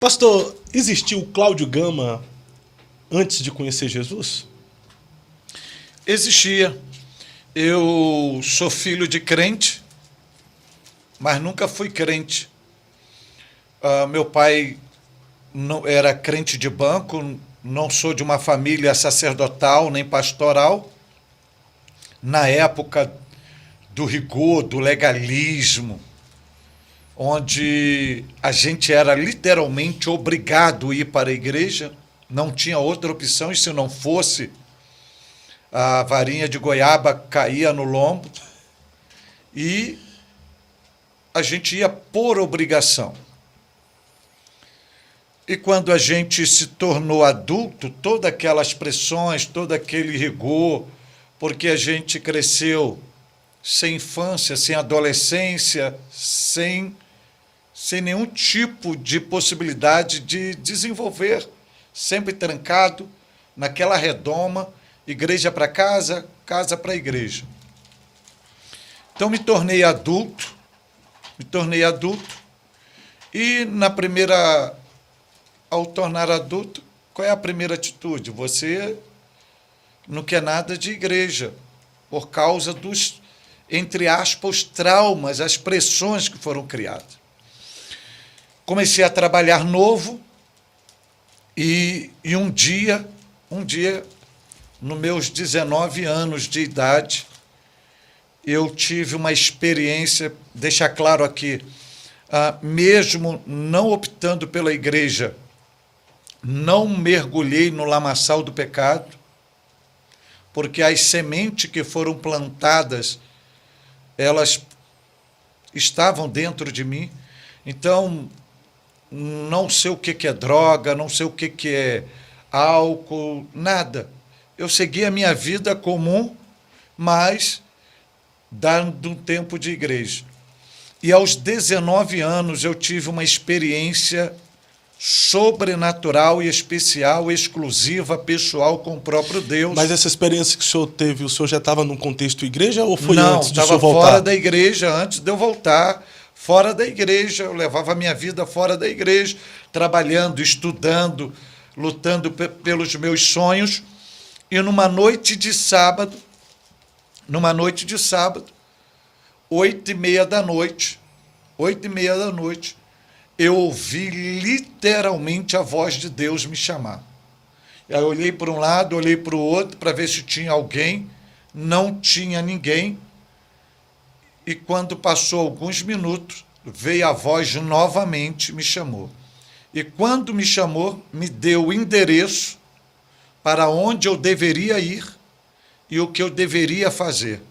Pastor, existiu Cláudio Gama antes de conhecer Jesus? Existia. Eu sou filho de crente, mas nunca fui crente. Meu pai não era crente de banco, não sou de uma família sacerdotal nem pastoral. Na época do rigor, do legalismo, onde a gente era literalmente obrigado a ir para a igreja, não tinha outra opção, e se não fosse, a varinha de goiaba caía no lombo, e a gente ia por obrigação. E quando a gente se tornou adulto, todas aquelas pressões, todo aquele rigor, porque a gente cresceu sem infância, sem adolescência, sem nenhum tipo de possibilidade de desenvolver, sempre trancado naquela redoma, igreja para casa, casa para igreja. Então me tornei adulto, e ao tornar adulto, qual é a primeira atitude? Você não quer nada de igreja, por causa dos, entre aspas, os traumas, as pressões que foram criadas. Comecei a trabalhar novo, e um dia, nos meus 19 anos de idade, eu tive uma experiência, deixar claro aqui, mesmo não optando pela igreja, não mergulhei no lamaçal do pecado, porque as sementes que foram plantadas, elas estavam dentro de mim. Então, não sei o que é droga, não sei o que é álcool, nada. Eu segui a minha vida comum, mas dando um tempo de igreja. E aos 19 anos eu tive uma experiência sobrenatural e especial, exclusiva, pessoal, com o próprio Deus. Mas essa experiência que o senhor teve, o senhor já estava num contexto igreja ou foi Não, antes de o senhor estava voltar? fora da igreja, antes de eu voltar, fora da igreja. Eu levava a minha vida fora da igreja, trabalhando, estudando, lutando pelos meus sonhos. E numa noite de sábado, 8h30 da noite, eu ouvi literalmente a voz de Deus me chamar. Eu olhei para um lado, olhei para o outro, para ver se tinha alguém. Não tinha ninguém. E quando passou alguns minutos, veio a voz novamente, me chamou. E quando me chamou, me deu o endereço para onde eu deveria ir e o que eu deveria fazer.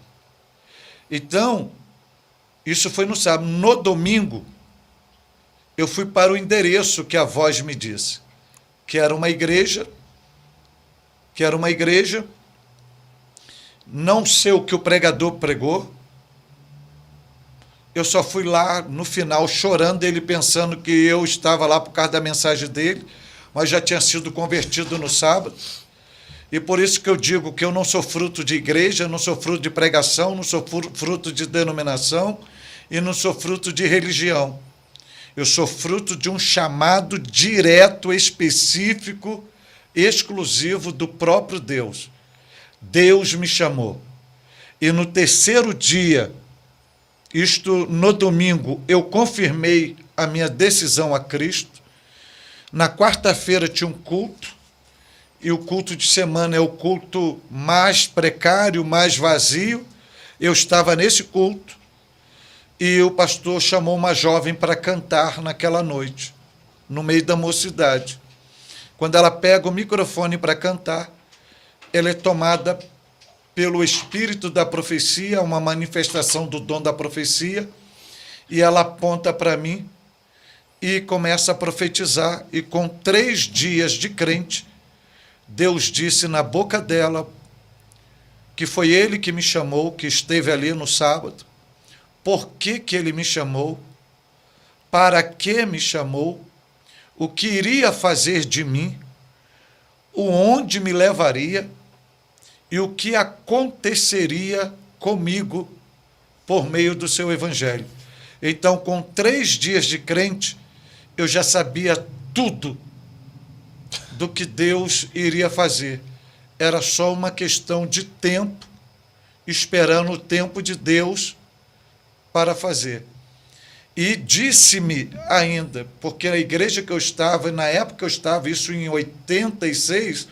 Então, isso foi no sábado. No domingo, eu fui para o endereço que a voz me disse, que era uma igreja, não sei o que o pregador pregou. Eu só fui lá no final chorando, ele pensando que eu estava lá por causa da mensagem dele, mas já tinha sido convertido no sábado. E por isso que eu digo que eu não sou fruto de igreja, não sou fruto de pregação, não sou fruto de denominação e não sou fruto de religião. Eu sou fruto de um chamado direto, específico, exclusivo do próprio Deus. Deus me chamou. E no terceiro dia, isto no domingo, eu confirmei a minha decisão a Cristo. Na quarta-feira tinha um culto, e o culto de semana é o culto mais precário, mais vazio. Eu estava nesse culto, e o pastor chamou uma jovem para cantar naquela noite, no meio da mocidade. Quando ela pega o microfone para cantar, ela é tomada pelo espírito da profecia, uma manifestação do dom da profecia, e ela aponta para mim e começa a profetizar, e com 3 dias de crente, Deus disse na boca dela que foi Ele que me chamou, que esteve ali no sábado, por que Ele me chamou, para que me chamou, o que iria fazer de mim, o onde me levaria e o que aconteceria comigo por meio do seu evangelho. Então, com 3 dias de crente, eu já sabia tudo do que Deus iria fazer. Era só uma questão de tempo, esperando o tempo de Deus para fazer. E disse-me ainda, porque a igreja que eu estava, na época que eu estava, isso em 86,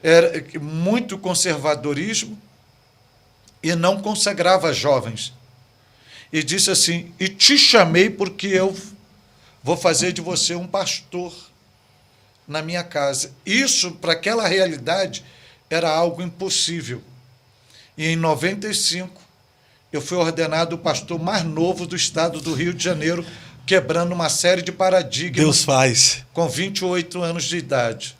era muito conservadorismo e não consagrava jovens. E disse assim: e te chamei porque eu vou fazer de você um pastor na minha casa. Isso, para aquela realidade, era algo impossível. E em 95, eu fui ordenado o pastor mais novo do estado do Rio de Janeiro, quebrando uma série de paradigmas. Deus faz. Com 28 anos de idade.